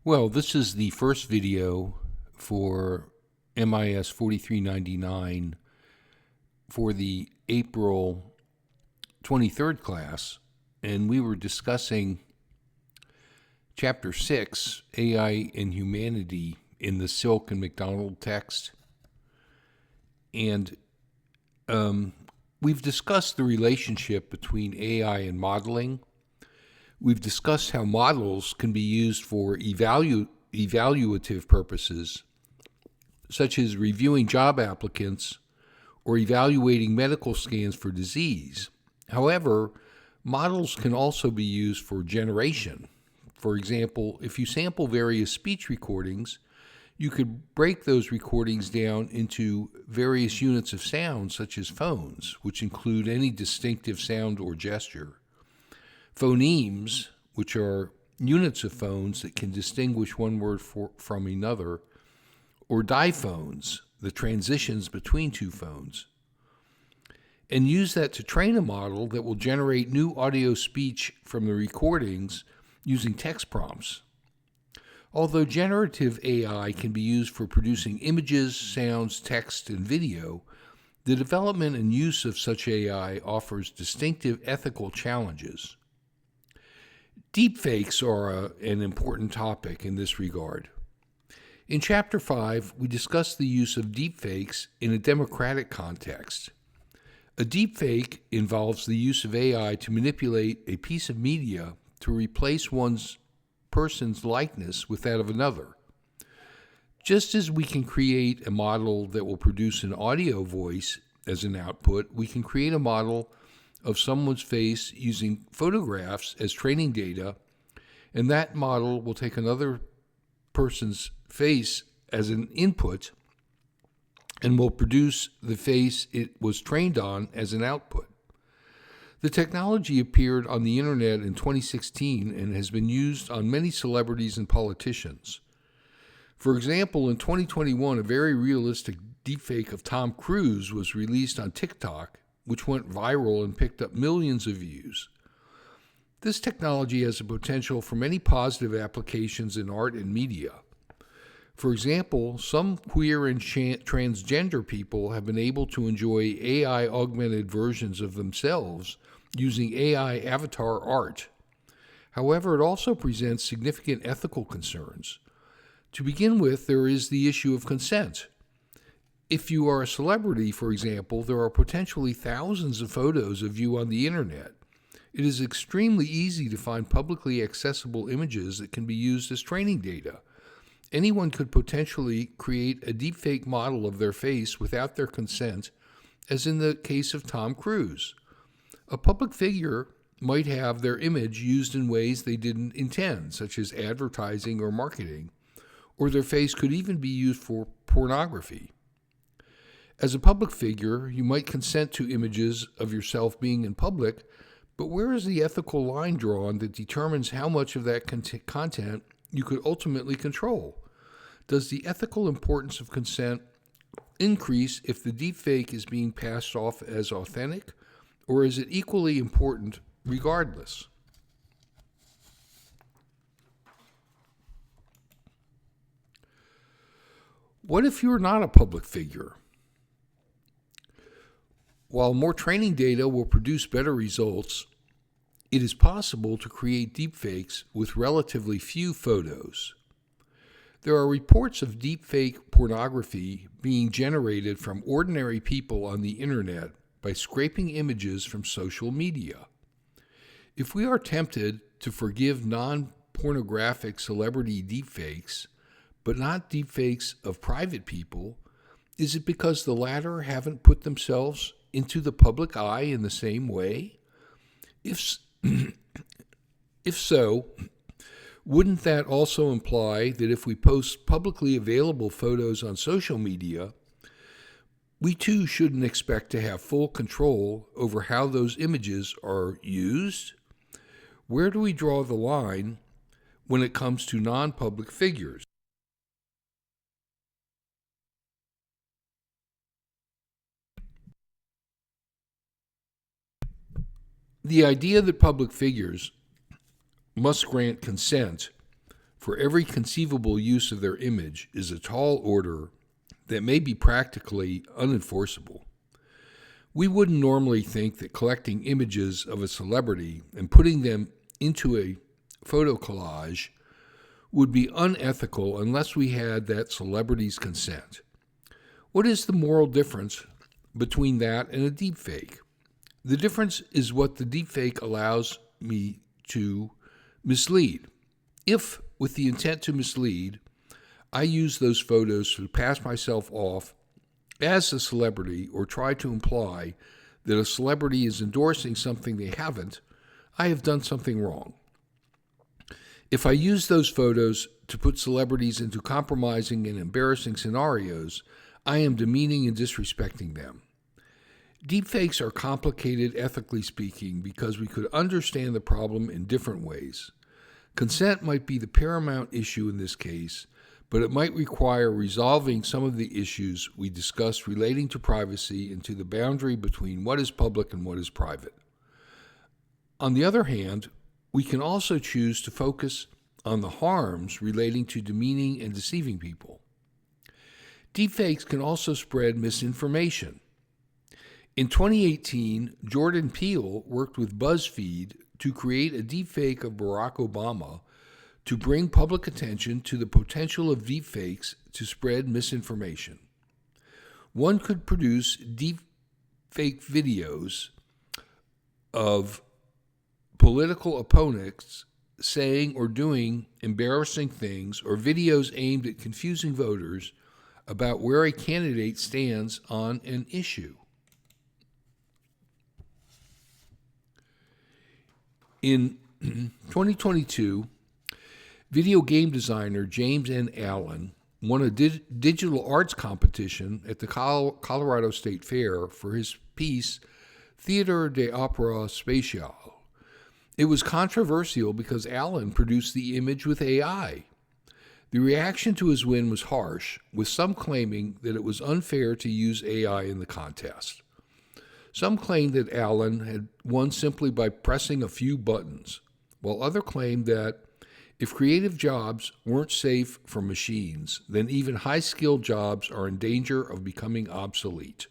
Well, this is the first video for MIS 4399 for the April 23rd class, and we were discussing Chapter 6, AI and Humanity, in the Silk and McDonald text. And we've discussed the relationship between AI and modeling. We've discussed how models can be used for evaluative purposes, such as reviewing job applicants or evaluating medical scans for disease. However, models can also be used for generation. For example, if you sample various speech recordings, you could break those recordings down into various units of sound, such as phones, which include any distinctive sound or gesture. Phonemes, which are units of phones that can distinguish one word from another, or diphones, the transitions between two phones. And use that to train a model that will generate new audio speech from the recordings using text prompts. Although generative AI can be used for producing images, sounds, text, and video, the development and use of such AI offers distinctive ethical challenges. Deepfakes are an important topic in this regard. In Chapter 5, we discussed the use of deepfakes in a democratic context. A deepfake involves the use of AI to manipulate a piece of media to replace one's person's likeness with that of another. Just as we can create a model that will produce an audio voice as an output, we can create a model of someone's face using photographs as training data, and that model will take another person's face as an input and will produce the face it was trained on as an output. The technology appeared on the internet in 2016 and has been used on many celebrities and politicians. For example, in 2021, a very realistic deepfake of Tom Cruise was released on TikTok, which went viral and picked up millions of views. This technology has the potential for many positive applications in art and media. For example, some queer and transgender people have been able to enjoy AI-augmented versions of themselves using AI avatar art. However, it also presents significant ethical concerns. To begin with, there is the issue of consent. If you are a celebrity, for example, there are potentially thousands of photos of you on the internet. It is extremely easy to find publicly accessible images that can be used as training data. Anyone could potentially create a deepfake model of their face without their consent, as in the case of Tom Cruise. A public figure might have their image used in ways they didn't intend, such as advertising or marketing, or their face could even be used for pornography. As a public figure, you might consent to images of yourself being in public, but where is the ethical line drawn that determines how much of that content you could ultimately control? Does the ethical importance of consent increase if the deepfake is being passed off as authentic, or is it equally important regardless? What if you're not a public figure? While more training data will produce better results, it is possible to create deepfakes with relatively few photos. There are reports of deepfake pornography being generated from ordinary people on the internet by scraping images from social media. If we are tempted to forgive non-pornographic celebrity deepfakes, but not deepfakes of private people, is it because the latter haven't put themselves into the public eye in the same way? If so, wouldn't that also imply that if we post publicly available photos on social media, we too shouldn't expect to have full control over how those images are used? Where do we draw the line when it comes to non-public figures? The idea that public figures must grant consent for every conceivable use of their image is a tall order that may be practically unenforceable. We wouldn't normally think that collecting images of a celebrity and putting them into a photo collage would be unethical unless we had that celebrity's consent. What is the moral difference between that and a deepfake? The difference is what the deepfake allows me to mislead. If, with the intent to mislead, I use those photos to pass myself off as a celebrity or try to imply that a celebrity is endorsing something they haven't, I have done something wrong. If I use those photos to put celebrities into compromising and embarrassing scenarios, I am demeaning and disrespecting them. Deepfakes are complicated, ethically speaking, because we could understand the problem in different ways. Consent might be the paramount issue in this case, but it might require resolving some of the issues we discussed relating to privacy and to the boundary between what is public and what is private. On the other hand, we can also choose to focus on the harms relating to demeaning and deceiving people. Deepfakes can also spread misinformation. In 2018, Jordan Peele worked with BuzzFeed to create a deepfake of Barack Obama to bring public attention to the potential of deepfakes to spread misinformation. One could produce deepfake videos of political opponents saying or doing embarrassing things, or videos aimed at confusing voters about where a candidate stands on an issue. In 2022, video game designer James N. Allen won a digital arts competition at the Colorado State Fair for his piece, Theatre de Opera Spatiale. It was controversial because Allen produced the image with AI. The reaction to his win was harsh, with some claiming that it was unfair to use AI in the contest. Some claimed that Allen had won simply by pressing a few buttons, while others claimed that if creative jobs weren't safe for machines, then even high-skilled jobs are in danger of becoming obsolete.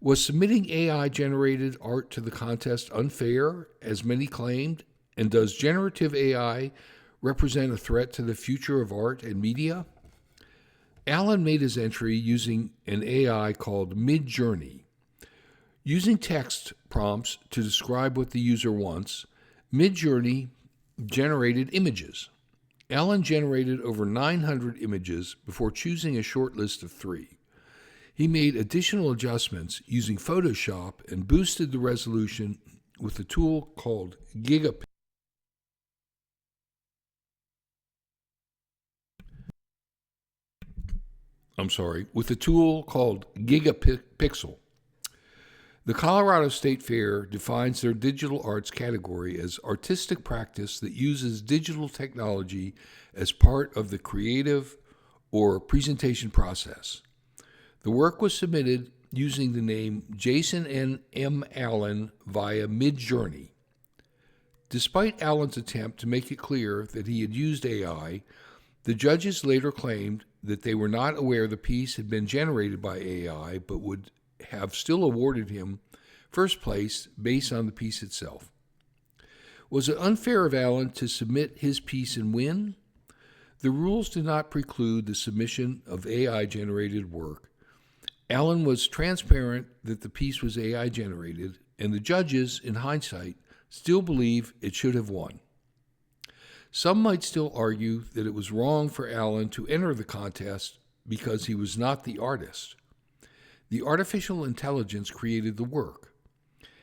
Was submitting AI-generated art to the contest unfair, as many claimed? And does generative AI represent a threat to the future of art and media? Allen made his entry using an AI called Midjourney. Using text prompts to describe what the user wants, Midjourney generated images. Allen generated over 900 images before choosing a short list of 3. He made additional adjustments using Photoshop and boosted the resolution with a tool called Gigapixel. The Colorado State Fair defines their digital arts category as artistic practice that uses digital technology as part of the creative or presentation process. The work was submitted using the name Jason N. M. Allen via Midjourney. Despite Allen's attempt to make it clear that he had used AI, the judges later claimed that they were not aware the piece had been generated by AI, but would have still awarded him first place based on the piece itself. Was it unfair of Allen to submit his piece and win? The rules did not preclude the submission of AI-generated work. Allen was transparent that the piece was AI-generated, and the judges, in hindsight, still believe it should have won. Some might still argue that it was wrong for Allen to enter the contest because he was not the artist. The artificial intelligence created the work.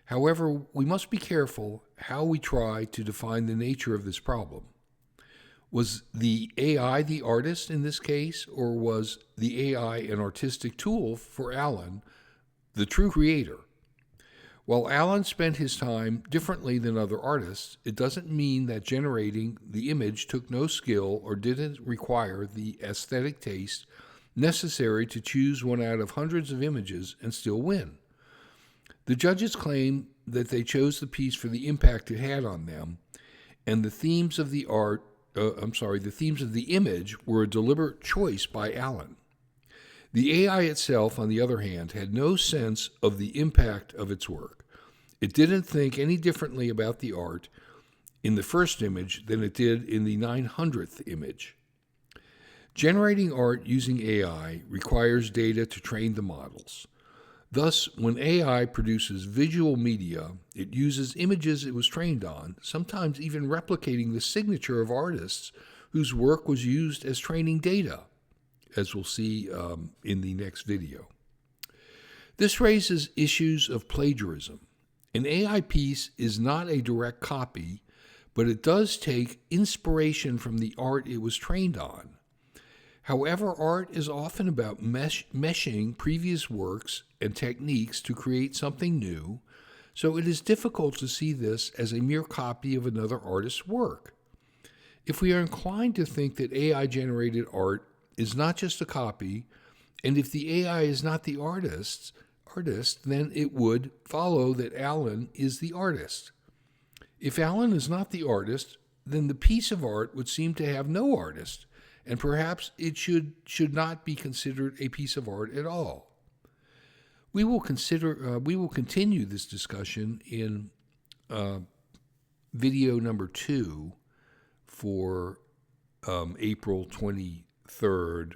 However, we must be careful how we try to define the nature of this problem. Was the AI the artist in this case, or was the AI an artistic tool for Allen, the true creator? While Allen spent his time differently than other artists, it doesn't mean that generating the image took no skill or didn't require the aesthetic taste necessary to choose one out of hundreds of images and still win. The judges claim that they chose the piece for the impact it had on them and the themes of the art the themes of the image were a deliberate choice by Allen. The AI itself, on the other hand, had no sense of the impact of its work. It didn't think any differently about the art in the first image than it did in the 900th image. Generating art using AI requires data to train the models. Thus, when AI produces visual media, it uses images it was trained on, sometimes even replicating the signature of artists whose work was used as training data, as we'll see in the next video. This raises issues of plagiarism. An AI piece is not a direct copy, but it does take inspiration from the art it was trained on. However, art is often about meshing previous works and techniques to create something new, so it is difficult to see this as a mere copy of another artist's work. If we are inclined to think that AI-generated art is not just a copy, and if the AI is not the artist, then it would follow that Allen is the artist. If Allen is not the artist, then the piece of art would seem to have no artist, and perhaps it should not be considered a piece of art at all. We will continue this discussion in video number 2 for April 23rd,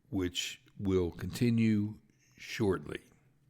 which will continue shortly.